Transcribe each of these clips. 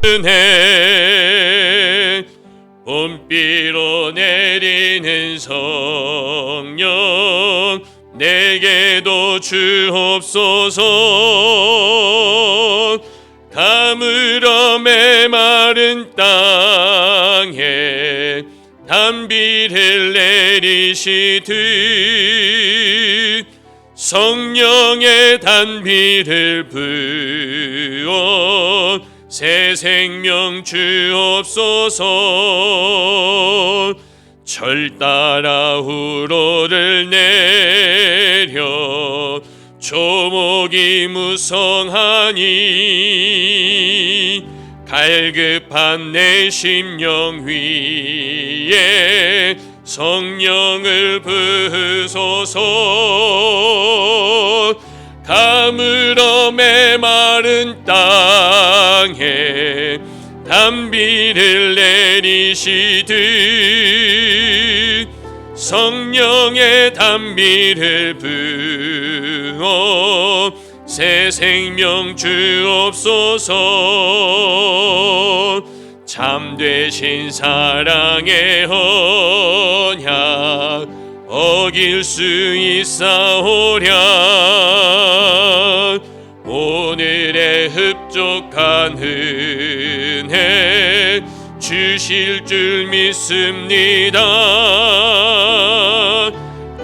은혜 봄비로 내리는 성령 내게도 주옵소서. 가물어 메마른 땅에 단비를 내리시듯 성령의 단비를 부어 새 생명 주옵소서. 철 따라 우로를 내려 조목이 무성하니 갈급한 내 심령 위에 성령을 부으소서. 가물어 메마른 땅에 단비를 내리시듯 성령의 단비를 부어 새 생명 주옵소서. 참되신 사랑의 언약 어길 수 있사오랴. 오늘의 흡족한 은혜 주실 줄 믿습니다.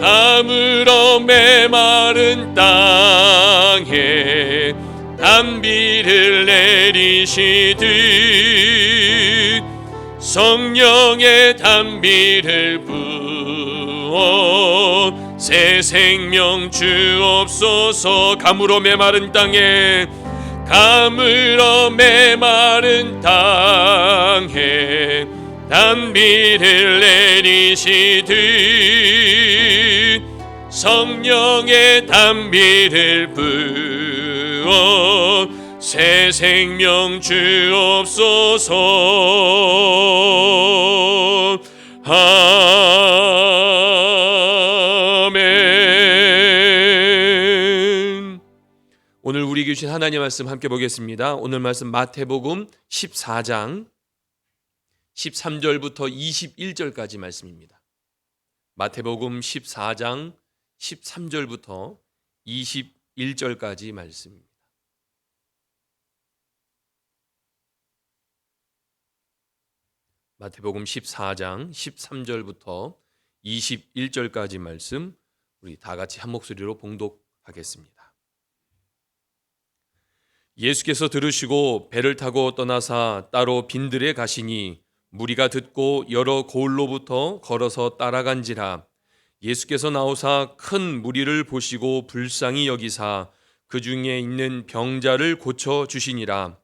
가물어 메마른 땅에 단비를 내리시듯 성령의 단비를 부어 새 생명 주옵소서. 가물어 메마른 땅에 가물어 메마른 땅에 단비를 내리시듯 성령의 단비를 부어 새 생명 주옵소서. 아멘. 오늘 우리에게 주신 하나님의 말씀 함께 보겠습니다. 오늘 말씀 마태복음 14장 13절부터 21절까지 말씀입니다. 마태복음 14장 13절부터 21절까지 말씀입니다. 마태복음 14장 13절부터 21절까지 말씀 우리 다 같이 한 목소리로 봉독하겠습니다. 예수께서 들으시고 배를 타고 떠나사 따로 빈들에 가시니 무리가 듣고 여러 고을로부터 걸어서 따라간지라. 예수께서 나오사 큰 무리를 보시고 불쌍히 여기사 그 중에 있는 병자를 고쳐 주시니라.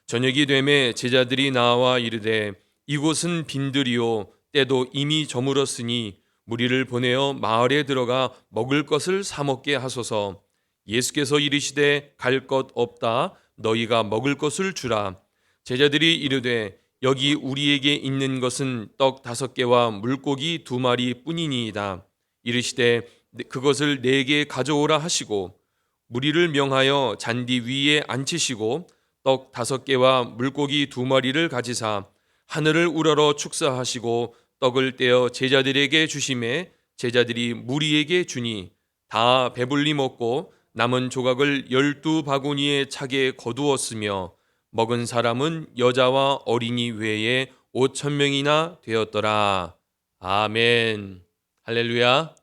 저녁이 되매 제자들이 나와 이르되 이곳은 빈들이요 때도 이미 저물었으니 무리를 보내어 마을에 들어가 먹을 것을 사 먹게 하소서. 예수께서 이르시되 갈 것 없다. 너희가 먹을 것을 주라. 제자들이 이르되 여기 우리에게 있는 것은 떡 5개와 물고기 2마리 뿐이니이다. 이르시되 그것을 내게 가져오라 하시고 무리를 명하여 잔디 위에 앉히시고 떡 5개와 물고기 2마리를 가지사 하늘을 우러러 축사하시고 떡을 떼어 제자들에게 주시매 제자들이 무리에게 주니 다 배불리 먹고 남은 조각을 12바구니에 차게 거두었으며 먹은 사람은 여자와 어린이 외에 5,000명이나 되었더라. 아멘. 할렐루야.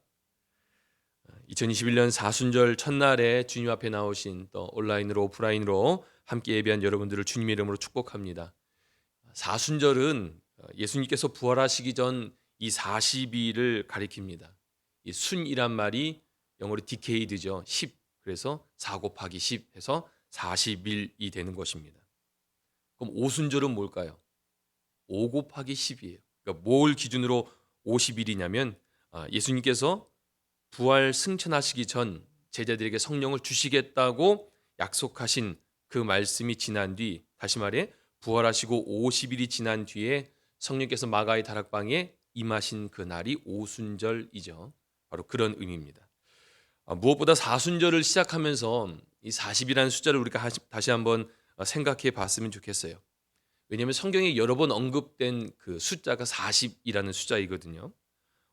2021년 사순절 첫날에 주님 앞에 나오신 또 온라인으로 오프라인으로 함께 예배한 여러분들을 주님의 이름으로 축복합니다. 사순절은 예수님께서 부활하시기 전 이 40일을 가리킵니다. 이 순이란 말이 영어로 디케이드죠. 10. 그래서 4 곱하기 10 해서 40일이 되는 것입니다. 그럼 오순절은 뭘까요? 5 곱하기 10이에요. 그러니까 뭘 기준으로 50일이냐면 예수님께서 부활 승천하시기 전 제자들에게 성령을 주시겠다고 약속하신 그 말씀이 지난 뒤, 다시 말해 부활하시고 50일이 지난 뒤에 성령께서 마가의 다락방에 임하신 그 날이 오순절이죠. 바로 그런 의미입니다. 무엇보다 사순절을 시작하면서 이 40이라는 숫자를 우리가 다시 한번 생각해 봤으면 좋겠어요. 왜냐하면 성경에 여러 번 언급된 그 숫자가 40이라는 숫자이거든요.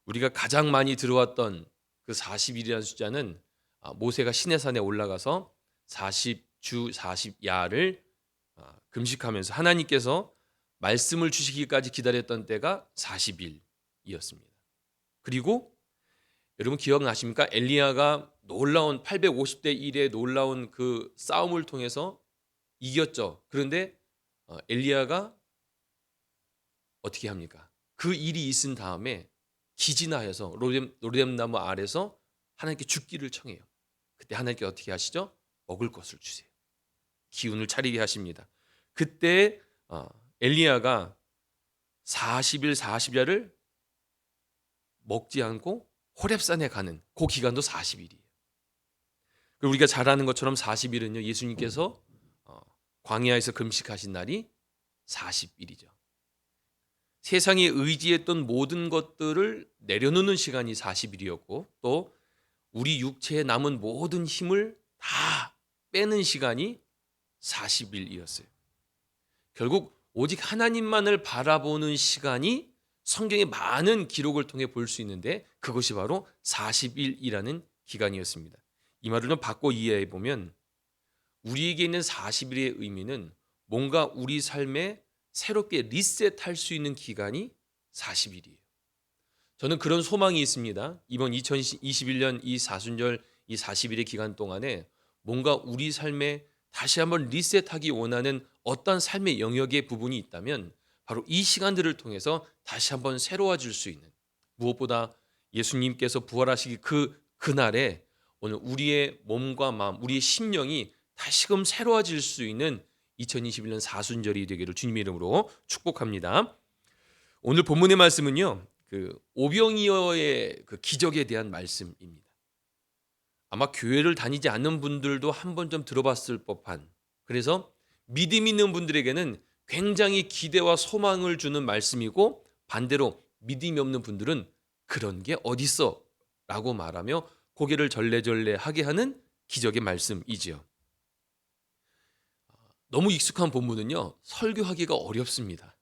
우리가 가장 많이 들어왔던 그 40일이라는 숫자는 모세가 시내산에 올라가서 40주 40야를 금식하면서 하나님께서 말씀을 주시기까지 기다렸던 때가 40일이었습니다. 그리고 여러분 기억나십니까? 엘리야가 놀라운 850대 1의 놀라운 그 싸움을 통해서 이겼죠. 그런데 엘리야가 어떻게 합니까? 그 일이 있은 다음에 기진하여서 로뎀나무 아래서 하나님께 죽기를 청해요. 그때 하나님께 어떻게 하시죠? 먹을 것을 주세요. 기운을 차리게 하십니다. 그때 엘리야가 40일 40야를 먹지 않고 호렙산에 가는 그 기간도 40일이에요. 그리고 우리가 잘 아는 것처럼 40일은요 예수님께서 광야에서 금식하신 날이 40일이죠. 세상에 의지했던 모든 것들을 내려놓는 시간이 40일이었고 또 우리 육체에 남은 모든 힘을 다 빼는 시간이 40일이었어요. 결국 오직 하나님만을 바라보는 시간이 성경의 많은 기록을 통해 볼 수 있는데 그것이 바로 40일이라는 기간이었습니다. 이 말을 좀 바꿔 이해해 보면 우리에게 있는 40일의 의미는 뭔가 우리 삶에 새롭게 리셋할 수 있는 기간이 40일이에요. 저는 그런 소망이 있습니다. 이번 2021년 이 사순절 이 40일의 기간 동안에 뭔가 우리 삶에 다시 한번 리셋하기 원하는 어떤 삶의 영역의 부분이 있다면 바로 이 시간들을 통해서 다시 한번 새로워질 수 있는, 무엇보다 예수님께서 부활하시기 그날에 오늘 우리의 몸과 마음, 우리의 심령이 다시금 새로워질 수 있는 2021년 사순절이 되기를 주님의 이름으로 축복합니다. 오늘 본문의 말씀은요, 그 오병이어의 그 기적에 대한 말씀입니다. 아마 교회를 다니지 않는 분들도 한 번 좀 들어봤을 법한, 그래서 믿음 있는 분들에게는 굉장히 기대와 소망을 주는 말씀이고 반대로 믿음이 없는 분들은 그런 게 어딨어 라고 말하며 고개를 절레절레 하게 하는 기적의 말씀이지요. 너무 익숙한 본문은요 설교하기가 어렵습니다.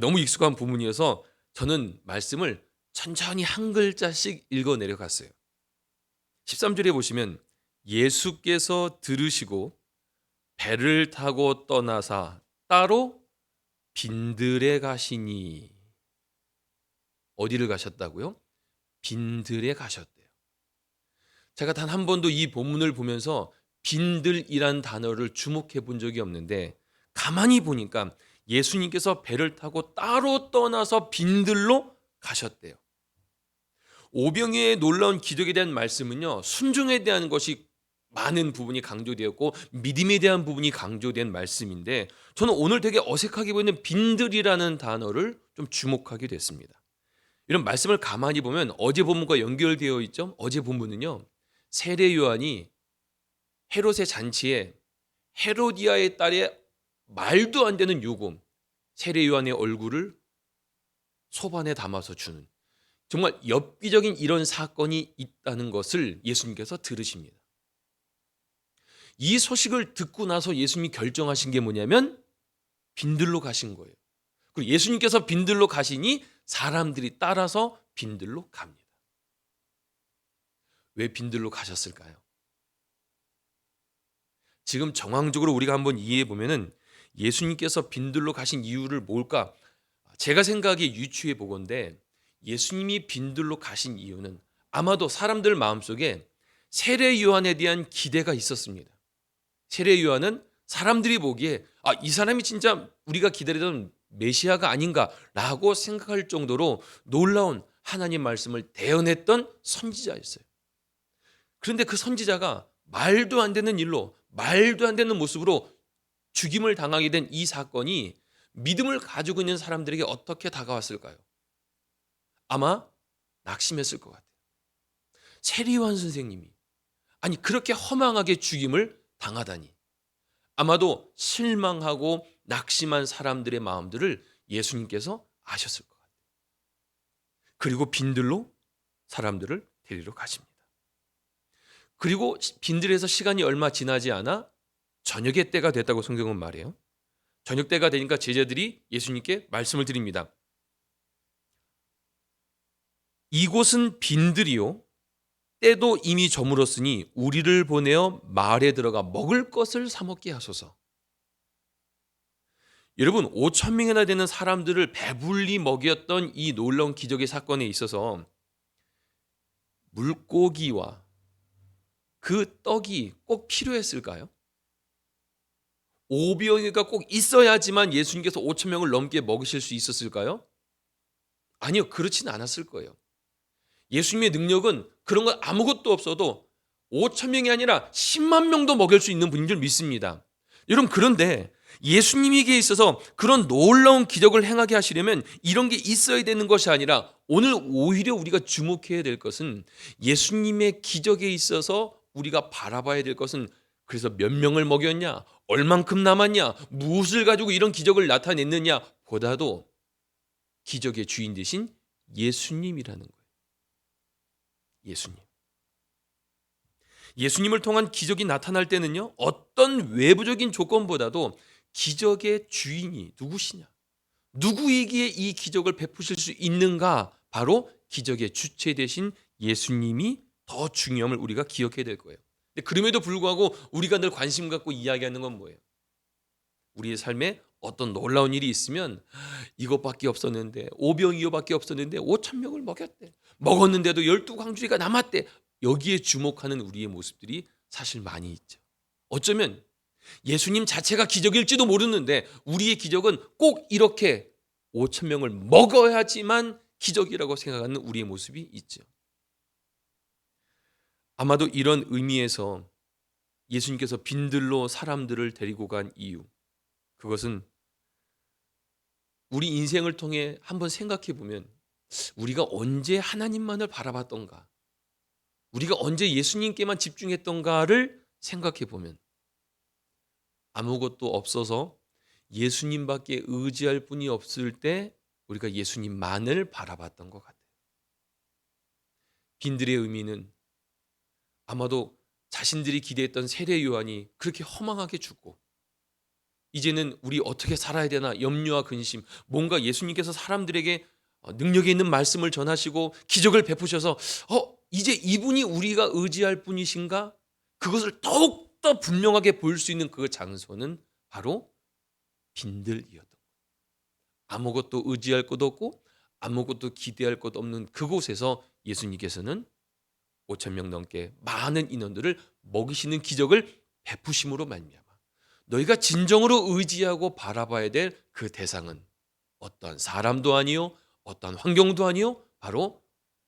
너무 익숙한 본문이어서 저는 말씀을 천천히 한 글자씩 읽어 내려갔어요. 13절에 보시면 예수께서 들으시고 배를 타고 떠나사 따로 빈들에 가시니. 어디를 가셨다고요? 빈들에 가셨대요. 제가 단 한 번도 이 본문을 보면서 빈들이란 단어를 주목해 본 적이 없는데 가만히 보니까 예수님께서 배를 타고 따로 떠나서 빈들로 가셨대요. 오병이어의 놀라운 기적에 대한 말씀은요, 순종에 대한 것이 많은 부분이 강조되었고 믿음에 대한 부분이 강조된 말씀인데 저는 오늘 되게 어색하게 보이는 빈들이라는 단어를 좀 주목하게 됐습니다. 이런 말씀을 가만히 보면 어제 본문과 연결되어 있죠. 어제 본문은요, 세례 요한이 헤롯의 잔치에 헤로디아의 딸의 말도 안 되는 요금, 세례 요한의 얼굴을 소반에 담아서 주는, 정말 엽기적인 이런 사건이 있다는 것을 예수님께서 들으십니다. 이 소식을 듣고 나서 예수님이 결정하신 게 뭐냐면 빈들로 가신 거예요. 그리고 예수님께서 빈들로 가시니 사람들이 따라서 빈들로 갑니다. 왜 빈들로 가셨을까요? 지금 정황적으로 우리가 한번 이해해 보면은 예수님께서 빈들로 가신 이유를 뭘까? 제가 생각에 유추해 보건대 예수님이 빈들로 가신 이유는 아마도 사람들 마음속에 세례 요한에 대한 기대가 있었습니다. 세례 요한은 사람들이 보기에 이 사람이 진짜 우리가 기다리던 메시아가 아닌가라고 생각할 정도로 놀라운 하나님 말씀을 대언했던 선지자였어요. 그런데 그 선지자가 말도 안 되는 일로, 말도 안 되는 모습으로 죽임을 당하게 된 이 사건이 믿음을 가지고 있는 사람들에게 어떻게 다가왔을까요? 아마 낙심했을 것 같아요. 세례 요한 선생님이 아니 그렇게 허망하게 죽임을 당하다니. 아마도 실망하고 낙심한 사람들의 마음들을 예수님께서 아셨을 것 같아요. 그리고 빈들로 사람들을 데리러 가십니다. 그리고 빈들에서 시간이 얼마 지나지 않아 저녁의 때가 됐다고 성경은 말해요. 저녁 때가 되니까 제자들이 예수님께 말씀을 드립니다. 이곳은 빈들이요 때도 이미 저물었으니 우리를 보내어 마을에 들어가 먹을 것을 사 먹게 하소서. 여러분, 5천 명이나 되는 사람들을 배불리 먹였던 이 놀라운 기적의 사건에 있어서 물고기와 그 떡이 꼭 필요했을까요? 오병이가 꼭 있어야지만 예수님께서 5천 명을 넘게 먹이실 수 있었을까요? 아니요, 그렇진 않았을 거예요. 예수님의 능력은 그런 건 아무것도 없어도 5천 명이 아니라 10만 명도 먹일 수 있는 분인 줄 믿습니다. 여러분, 그런데 예수님에게 있어서 그런 놀라운 기적을 행하게 하시려면 이런 게 있어야 되는 것이 아니라 오늘 오히려 우리가 주목해야 될 것은 예수님의 기적에 있어서 우리가 바라봐야 될 것은 그래서 몇 명을 먹였냐, 얼만큼 남았냐, 무엇을 가지고 이런 기적을 나타냈느냐 보다도 기적의 주인 되신 예수님이라는 거예요. 예수님. 예수님을 통한 기적이 나타날 때는요, 어떤 외부적인 조건보다도 기적의 주인이 누구시냐, 누구이기에 이 기적을 베푸실 수 있는가, 바로 기적의 주체 되신 예수님이 더 중요함을 우리가 기억해야 될 거예요. 근데 그럼에도 불구하고 우리가 늘 관심 갖고 이야기하는 건 뭐예요? 우리의 삶에 어떤 놀라운 일이 있으면 이것밖에 없었는데, 오병이어밖에 없었는데 5천 명을 먹였대, 먹었는데도 12광주리가 남았대, 여기에 주목하는 우리의 모습들이 사실 많이 있죠. 어쩌면 예수님 자체가 기적일지도 모르는데 우리의 기적은 꼭 이렇게 5천 명을 먹어야지만 기적이라고 생각하는 우리의 모습이 있죠. 아마도 이런 의미에서 예수님께서 빈들로 사람들을 데리고 간 이유, 그것은 우리 인생을 통해 한번 생각해 보면 우리가 언제 하나님만을 바라봤던가, 우리가 언제 예수님께만 집중했던가를 생각해 보면 아무것도 없어서 예수님밖에 의지할 분이 없을 때 우리가 예수님만을 바라봤던 것 같아요. 빈들의 의미는 아마도 자신들이 기대했던 세례 요한이 그렇게 허망하게 죽고 이제는 우리 어떻게 살아야 되나 염려와 근심, 뭔가 예수님께서 사람들에게 능력이 있는 말씀을 전하시고 기적을 베푸셔서 이제 이분이 우리가 의지할 분이신가? 그것을 더욱더 분명하게 보일 수 있는 그 장소는 바로 빈들이었던 거예요. 아무것도 의지할 것 없고 아무것도 기대할 것 없는 그곳에서 예수님께서는 5천 명 넘게 많은 인원들을 먹이시는 기적을 베푸심으로 말미암아 너희가 진정으로 의지하고 바라봐야 될 그 대상은 어떠한 사람도 아니요, 어떠한 환경도 아니요, 바로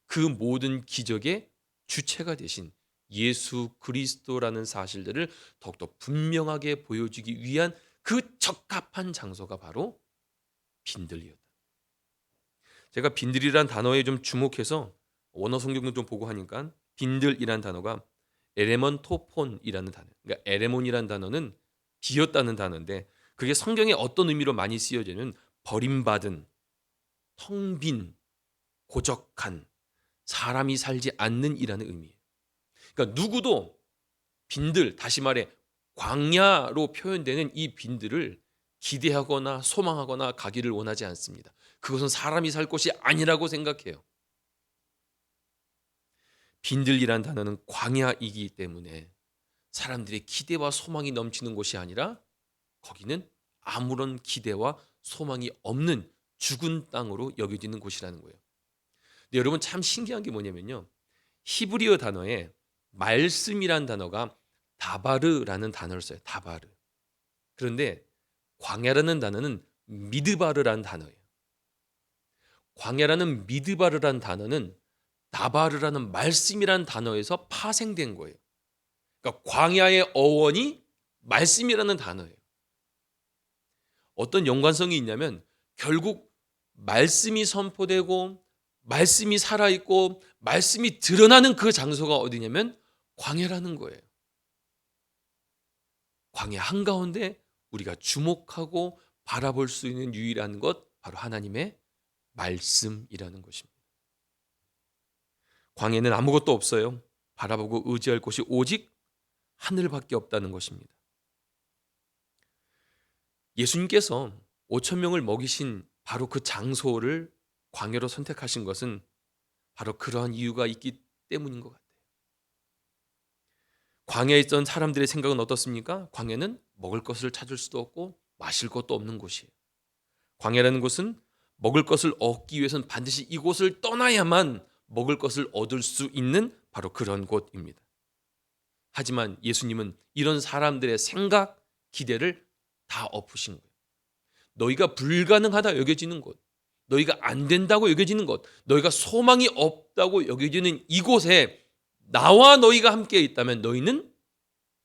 그 모든 기적의 주체가 되신 예수 그리스도라는 사실들을 더욱더 분명하게 보여주기 위한 그 적합한 장소가 바로 빈들이었다. 제가 빈들이란 단어에 좀 주목해서 원어 성경도 좀 보고 하니까 빈들이란 단어가 에레몬토폰이라는 단어. 그러니까 에레몬이란 단어는 비었다는 단어인데 그게 성경에 어떤 의미로 많이 쓰여지는 버림받은, 텅 빈, 고적한, 사람이 살지 않는 이라는 의미예요. 그러니까 누구도 빈들, 다시 말해 광야로 표현되는 이 빈들을 기대하거나 소망하거나 가기를 원하지 않습니다. 그것은 사람이 살 곳이 아니라고 생각해요. 빈들이란 단어는 광야이기 때문에 사람들의 기대와 소망이 넘치는 곳이 아니라 거기는 아무런 기대와 소망이 없는 죽은 땅으로 여겨지는 곳이라는 거예요. 근데 여러분 참 신기한 게 뭐냐면요, 히브리어 단어에 말씀이란 단어가 다바르라는 단어를 써요. 다바르. 그런데 광야라는 단어는 미드바르라는 단어예요. 광야라는 미드바르라는 단어는 다바르라는 말씀이라는 단어에서 파생된 거예요. 그러니까 광야의 어원이 말씀이라는 단어예요. 어떤 연관성이 있냐면 결국 말씀이 선포되고 말씀이 살아있고 말씀이 드러나는 그 장소가 어디냐면 광야라는 거예요. 광야 한가운데 우리가 주목하고 바라볼 수 있는 유일한 것, 바로 하나님의 말씀이라는 것입니다. 광야에는 아무것도 없어요. 바라보고 의지할 곳이 오직 하늘밖에 없다는 것입니다. 예수님께서 5천 명을 먹이신 바로 그 장소를 광야로 선택하신 것은 바로 그러한 이유가 있기 때문인 것 같아요. 광야에 있던 사람들의 생각은 어떻습니까? 광야는 먹을 것을 찾을 수도 없고 마실 것도 없는 곳이에요. 광야라는 곳은 먹을 것을 얻기 위해서는 반드시 이곳을 떠나야만 먹을 것을 얻을 수 있는 바로 그런 곳입니다. 하지만 예수님은 이런 사람들의 생각, 기대를 다 엎으신 거예요. 너희가 불가능하다 여겨지는 곳, 너희가 안 된다고 여겨지는 것, 너희가 소망이 없다고 여겨지는 이곳에 나와 너희가 함께 있다면 너희는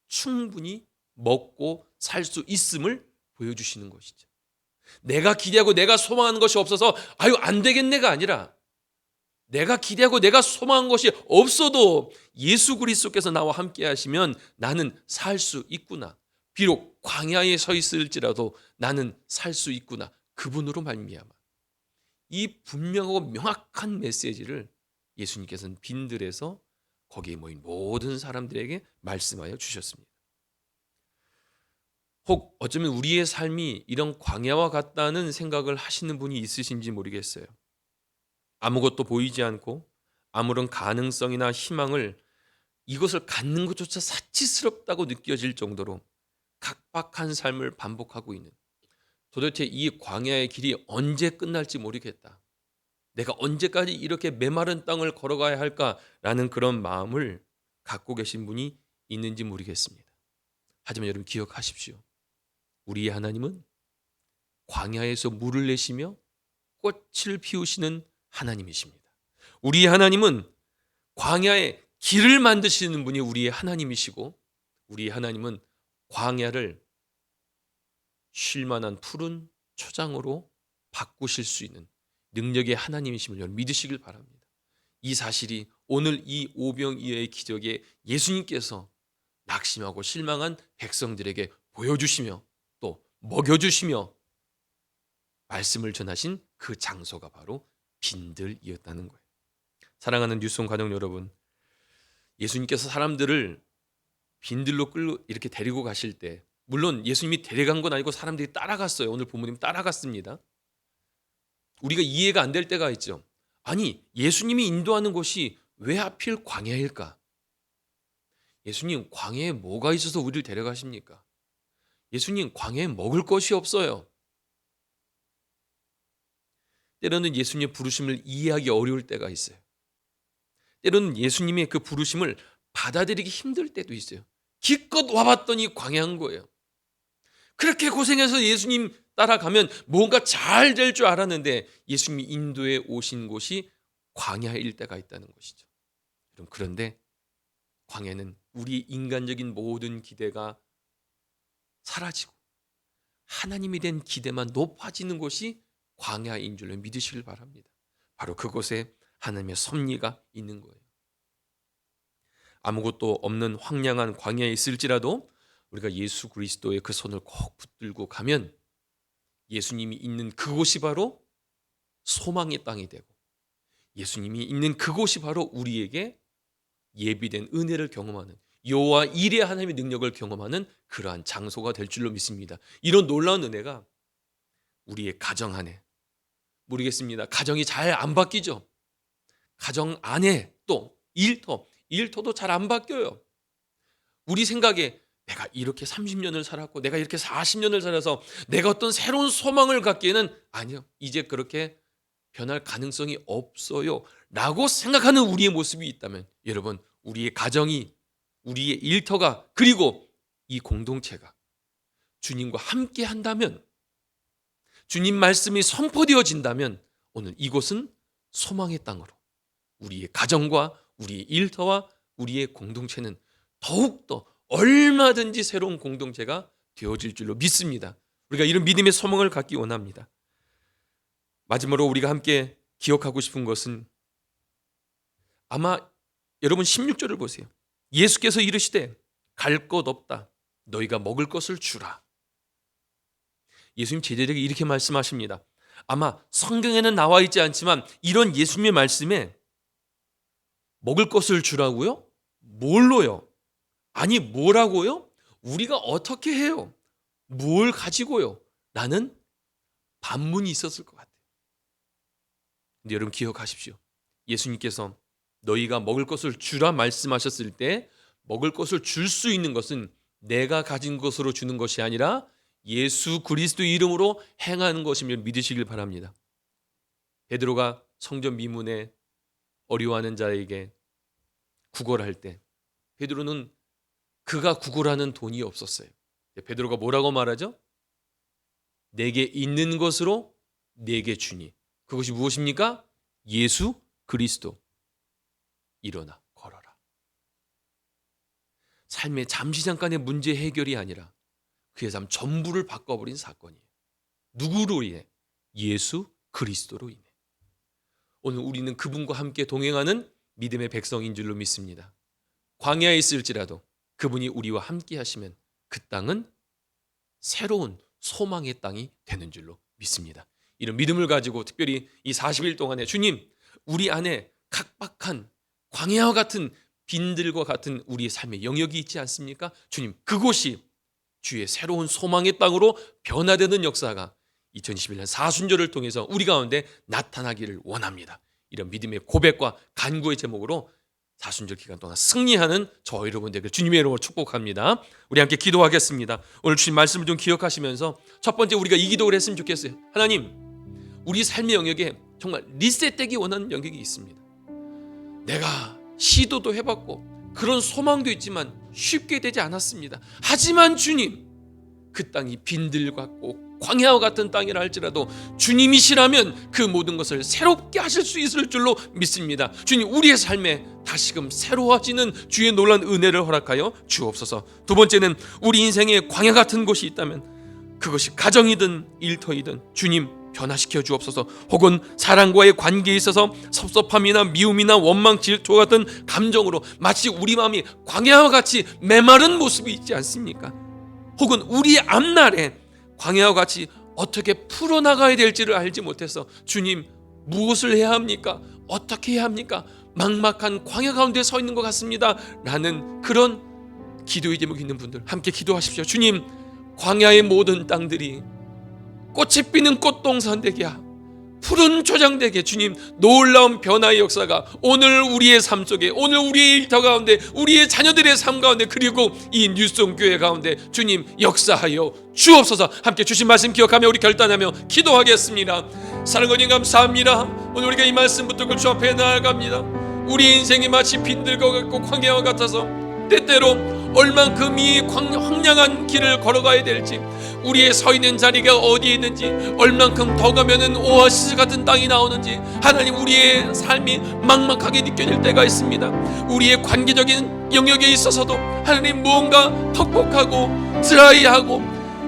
충분히 먹고 살 수 있음을 보여주시는 것이죠. 내가 기대하고 내가 소망하는 것이 없어서 아유 안 되겠네가 아니라, 내가 기대하고 내가 소망한 것이 없어도 예수 그리스도께서 나와 함께 하시면 나는 살 수 있구나. 비록 광야에 서 있을지라도 나는 살 수 있구나. 그분으로 말미암아. 이 분명하고 명확한 메시지를 예수님께서는 빈들에서 거기에 모인 모든 사람들에게 말씀하여 주셨습니다. 혹 어쩌면 우리의 삶이 이런 광야와 같다는 생각을 하시는 분이 있으신지 모르겠어요. 아무것도 보이지 않고 아무런 가능성이나 희망을, 이것을 갖는 것조차 사치스럽다고 느껴질 정도로 각박한 삶을 반복하고 있는, 도대체 이 광야의 길이 언제 끝날지 모르겠다, 내가 언제까지 이렇게 메마른 땅을 걸어가야 할까라는 그런 마음을 갖고 계신 분이 있는지 모르겠습니다. 하지만 여러분 기억하십시오. 우리의 하나님은 광야에서 물을 내시며 꽃을 피우시는 하나님이십니다. 우리의 하나님은 광야에 길을 만드시는 분이 우리의 하나님이시고, 우리의 하나님은 광야를 쉴만한 푸른 초장으로 바꾸실 수 있는 능력의 하나님이심을 여러분 믿으시길 바랍니다. 이 사실이 오늘 이 오병이어의 기적에 예수님께서 낙심하고 실망한 백성들에게 보여주시며 또 먹여주시며 말씀을 전하신 그 장소가 바로 빈들이었다는 거예요. 사랑하는 뉴스홈 가족 여러분, 예수님께서 사람들을 빈들로 끌고 이렇게 데리고 가실 때, 물론 예수님이 데려간 건 아니고 사람들이 따라갔어요. 오늘 본문이 따라갔습니다. 우리가 이해가 안 될 때가 있죠. 아니, 예수님이 인도하는 곳이 왜 하필 광야일까? 예수님, 광야에 뭐가 있어서 우리를 데려가십니까? 예수님, 광야에 먹을 것이 없어요. 때로는 예수님의 부르심을 이해하기 어려울 때가 있어요. 때로는 예수님의 그 부르심을 받아들이기 힘들 때도 있어요. 기껏 와봤더니 광야인 거예요. 그렇게 고생해서 예수님 따라가면 뭔가 잘 될 줄 알았는데 예수님이 인도에 오신 곳이 광야일 때가 있다는 것이죠. 그런데 광야는 우리 인간적인 모든 기대가 사라지고 하나님이 된 기대만 높아지는 곳이 광야인 줄로 믿으시길 바랍니다. 바로 그곳에 하나님의 섭리가 있는 거예요. 아무것도 없는 황량한 광야에 있을지라도 우리가 예수 그리스도의 그 손을 꼭 붙들고 가면 예수님이 있는 그곳이 바로 소망의 땅이 되고, 예수님이 있는 그곳이 바로 우리에게 예비된 은혜를 경험하는, 여호와 일의 하나님의 능력을 경험하는 그러한 장소가 될 줄로 믿습니다. 이런 놀라운 은혜가 우리의 가정 안에, 모르겠습니다, 가정이 잘 안 바뀌죠. 가정 안에 또 일터도 잘 안 바뀌어요. 우리 생각에 내가 이렇게 30년을 살았고 내가 이렇게 40년을 살아서 내가 어떤 새로운 소망을 갖기에는, 아니요, 이제 그렇게 변할 가능성이 없어요 라고 생각하는 우리의 모습이 있다면, 여러분, 우리의 가정이, 우리의 일터가, 그리고 이 공동체가 주님과 함께 한다면, 주님 말씀이 선포되어진다면 오늘 이곳은 소망의 땅으로, 우리의 가정과 우리의 일터와 우리의 공동체는 더욱더 얼마든지 새로운 공동체가 되어질 줄로 믿습니다. 우리가 이런 믿음의 소망을 갖기 원합니다. 마지막으로 우리가 함께 기억하고 싶은 것은, 아마 여러분 16절을 보세요. 예수께서 이르시되 갈 것 없다, 너희가 먹을 것을 주라. 예수님 제자들에게 이렇게 말씀하십니다. 아마 성경에는 나와 있지 않지만 이런 예수님의 말씀에 먹을 것을 주라고요? 뭘로요? 아니 뭐라고요? 우리가 어떻게 해요? 뭘 가지고요? 나는 반문이 있었을 것 같아요. 근데 여러분 기억하십시오. 예수님께서 너희가 먹을 것을 주라 말씀하셨을 때 먹을 것을 줄 수 있는 것은 내가 가진 것으로 주는 것이 아니라 예수 그리스도 이름으로 행하는 것임을 믿으시길 바랍니다. 베드로가 성전 미문에 어려워하는 자에게 구걸할 때 베드로는 그가 구걸하는 돈이 없었어요. 베드로가 뭐라고 말하죠? 내게 있는 것으로 내게 주니. 그것이 무엇입니까? 예수 그리스도. 일어나 걸어라. 삶의 잠시 잠깐의 문제 해결이 아니라 그의 삶 전부를 바꿔버린 사건이에요. 누구로 인해? 예수 그리스도로 인해. 오늘 우리는 그분과 함께 동행하는 믿음의 백성인 줄로 믿습니다. 광야에 있을지라도 그분이 우리와 함께 하시면 그 땅은 새로운 소망의 땅이 되는 줄로 믿습니다. 이런 믿음을 가지고 특별히 이 40일 동안에 주님, 우리 안에 각박한 광야와 같은 빈들과 같은 우리의 삶의 영역이 있지 않습니까? 주님, 그곳이 주의 새로운 소망의 땅으로 변화되는 역사가 2021년 사순절을 통해서 우리 가운데 나타나기를 원합니다. 이런 믿음의 고백과 간구의 제목으로 사순절 기간 동안 승리하는 저와 여러분 되길 주님의 이름으로 축복합니다. 우리 함께 기도하겠습니다. 오늘 주신 말씀을 좀 기억하시면서 첫 번째 우리가 이 기도를 했으면 좋겠어요. 하나님, 우리 삶의 영역에 정말 리셋되기 원하는 영역이 있습니다. 내가 시도도 해봤고 그런 소망도 있지만 쉽게 되지 않았습니다. 하지만 주님, 그 땅이 빈들 같고 광야와 같은 땅이라 할지라도 주님이시라면 그 모든 것을 새롭게 하실 수 있을 줄로 믿습니다. 주님, 우리의 삶에 다시금 새로워지는 주의 놀라운 은혜를 허락하여 주옵소서. 두 번째는 우리 인생에 광야 같은 곳이 있다면 그것이 가정이든 일터이든 주님 변화시켜 주옵소서. 혹은 사람과의 관계에 있어서 섭섭함이나 미움이나 원망, 질투 같은 감정으로 마치 우리 마음이 광야와 같이 메마른 모습이 있지 않습니까? 혹은 우리 앞날에 광야와 같이 어떻게 풀어나가야 될지를 알지 못해서 주님, 무엇을 해야 합니까? 어떻게 해야 합니까? 막막한 광야 가운데 서 있는 것 같습니다 라는 그런 기도의 제목이 있는 분들 함께 기도하십시오. 주님, 광야의 모든 땅들이 꽃이 피는 꽃동산 되게, 푸른 초장 되게 주님 놀라운 변화의 역사가 오늘 우리의 삶 속에, 오늘 우리의 일터 가운데, 우리의 자녀들의 삶 가운데, 그리고 이 뉴스홈 교회 가운데 주님 역사하여 주옵소서. 함께 주신 말씀 기억하며 우리 결단하며 기도하겠습니다. 사랑하는 주님 감사합니다. 오늘 우리가 이 말씀 붙들고 주 앞에 나아갑니다. 우리 인생이 마치 빈들과 같고 광야와 같아서 때때로 얼만큼 이 황량한 길을 걸어가야 될지, 우리의 서 있는 자리가 어디에 있는지, 얼만큼 더 가면은 오아시스 같은 땅이 나오는지, 하나님, 우리의 삶이 막막하게 느껴질 때가 있습니다. 우리의 관계적인 영역에 있어서도 하나님 무언가 퍽퍽하고 드라이하고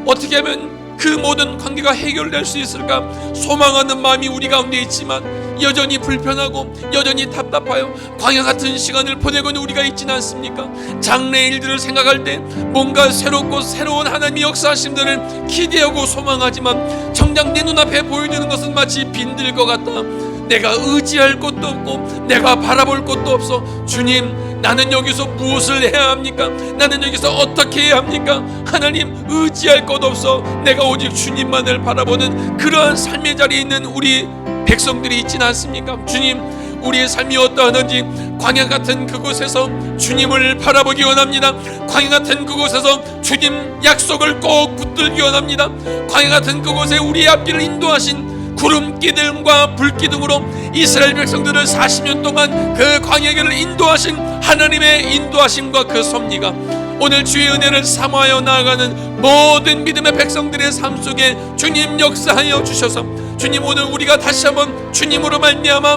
어떻게 하면 그 모든 관계가 해결될 수 있을까 소망하는 마음이 우리 가운데 있지만 여전히 불편하고 여전히 답답하여 광야 같은 시간을 보내고 있는 우리가 있지는 않습니까? 장래 일들을 생각할 때 뭔가 새롭고 새로운 하나님의 역사하심들을 기대하고 소망하지만 정작 내 눈앞에 보여지는 것은 마치 빈들 것 같다. 내가 의지할 곳도 없고 내가 바라볼 곳도 없어. 주님, 나는 여기서 무엇을 해야 합니까? 나는 여기서 어떻게 해야 합니까? 하나님, 의지할 것 없어. 내가 오직 주님만을 바라보는 그러한 삶의 자리에 있는 우리 백성들이 있지는 않습니까? 주님, 우리의 삶이 어떠하든지 광야 같은 그곳에서 주님을 바라보기 원합니다. 광야 같은 그곳에서 주님 약속을 꼭 붙들기 원합니다. 광야 같은 그곳에 우리의 앞길을 인도하신 구름 기둥과 불 기둥으로 이스라엘 백성들을 40년 동안 그 광야 길을 인도하신 하나님의 인도하심과 그 섭리가 오늘 주의 은혜를 사모하여 나아가는 모든 믿음의 백성들의 삶 속에 주님 역사하여 주셔서, 주님, 오늘 우리가 다시 한번 주님으로 말미암아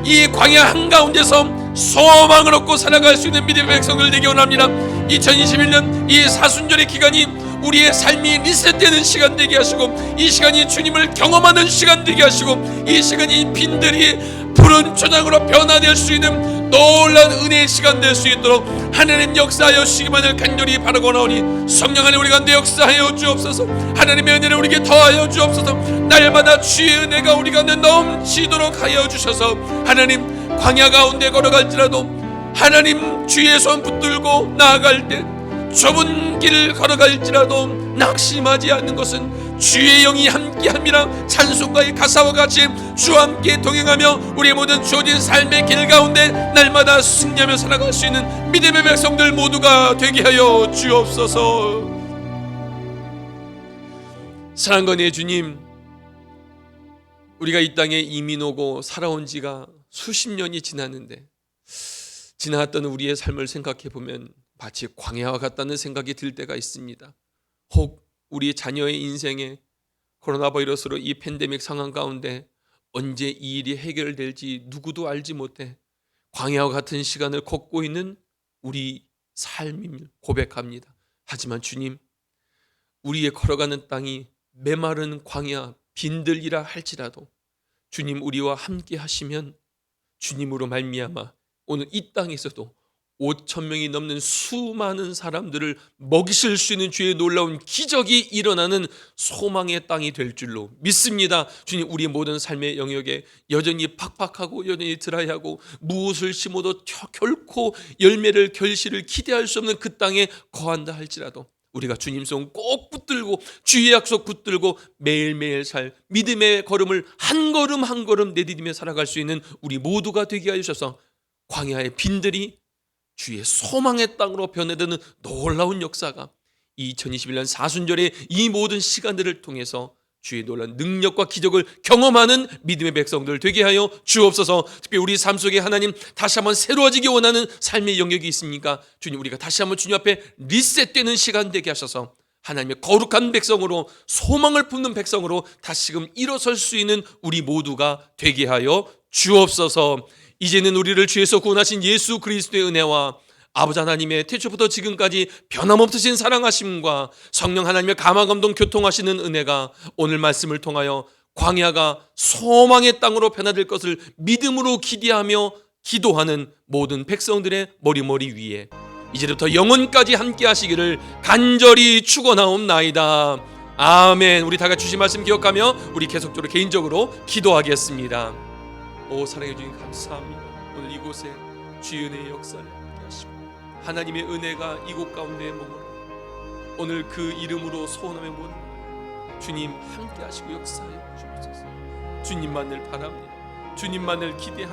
이 광야 한가운데서 소망을 얻고 살아갈 수 있는 믿음의 백성들 되기 원합니다. 2021년 이 사순절의 기간이 우리의 삶이 리셋되는 시간 되게 하시고, 이 시간이 주님을 경험하는 시간 되게 하시고, 이 시간이 빈들이 푸른 초장으로 변화될 수 있는 놀라운 은혜의 시간 될 수 있도록 하나님 역사하여 주시기만을 간절히 바라고나오니, 성령 안에 우리 가운데 역사하여 주옵소서. 하나님의 은혜를 우리에게 더하여 주옵소서. 날마다 주의 은혜가 우리 가운데 넘치도록 하여 주셔서, 하나님, 광야 가운데 걸어갈지라도 하나님 주의 손 붙들고 나아갈 때 좁은 길을 걸어갈지라도 낙심하지 않는 것은 주의 영이 함께함이라 찬송가의 가사와 같이 주와 함께 동행하며 우리의 모든 주어진 삶의 길 가운데 날마다 승리하며 살아갈 수 있는 믿음의 백성들 모두가 되게 하여 주옵소서. 사랑과 은혜의 주님, 우리가 이 땅에 이민 오고 살아온 지가 수십 년이 지났는데 지나갔던 우리의 삶을 생각해 보면 마치 광야와 같다는 생각이 들 때가 있습니다. 혹 우리 자녀의 인생에 코로나 바이러스로 이 팬데믹 상황 가운데 언제 이 일이 해결될지 누구도 알지 못해 광야와 같은 시간을 걷고 있는 우리 삶임을 고백합니다. 하지만 주님, 우리의 걸어가는 땅이 메마른 광야 빈들이라 할지라도 주님 우리와 함께 하시면 주님으로 말미암아 오늘 이 땅에서도 5,000명이 넘는 수많은 사람들을 먹이실 수 있는 주의 놀라운 기적이 일어나는 소망의 땅이 될 줄로 믿습니다. 주님, 우리의 모든 삶의 영역에 여전히 팍팍하고 여전히 드라이하고 무엇을 심어도 결코 열매를 결실을 기대할 수 없는 그 땅에 거한다 할지라도 우리가 주님 손 꼭 붙들고 주의 약속 붙들고 매일매일 살 믿음의 걸음을 한 걸음 한 걸음 내디디며 살아갈 수 있는 우리 모두가 되게 하여 주셔서 광야의 빈들이 주의 소망의 땅으로 변해드는 놀라운 역사가 2021년 사순절의 이 모든 시간들을 통해서 주의 놀라운 능력과 기적을 경험하는 믿음의 백성들 되게 하여 주옵소서. 특별히 우리 삶 속에 하나님 다시 한번 새로워지기 원하는 삶의 영역이 있습니까? 주님, 우리가 다시 한번 주님 앞에 리셋되는 시간 되게 하셔서 하나님의 거룩한 백성으로 소망을 품는 백성으로 다시금 일어설 수 있는 우리 모두가 되게 하여 주옵소서. 이제는 우리를 주에서 구원하신 예수 그리스도의 은혜와 아버지 하나님의 태초부터 지금까지 변함없으신 사랑하심과 성령 하나님의 감화감동 교통하시는 은혜가 오늘 말씀을 통하여 광야가 소망의 땅으로 변화될 것을 믿음으로 기대하며 기도하는 모든 백성들의 머리 위에 이제부터 영원까지 함께 하시기를 간절히 축원하옵나이다. 아멘. 우리 다 같이 주신 말씀 기억하며 우리 계속적으로 개인적으로 기도하겠습니다. 오 사랑해 주님 감사합니다. 오늘 이곳에 주의 은혜의 역사를 함께 하시고 하나님의 은혜가 이곳 가운데 머물러 오늘 그 이름으로 소원하며 모든 주님 함께 하시고 역사해 주옵소서. 주님만을 바랍니다. 주님만을 기대합니다.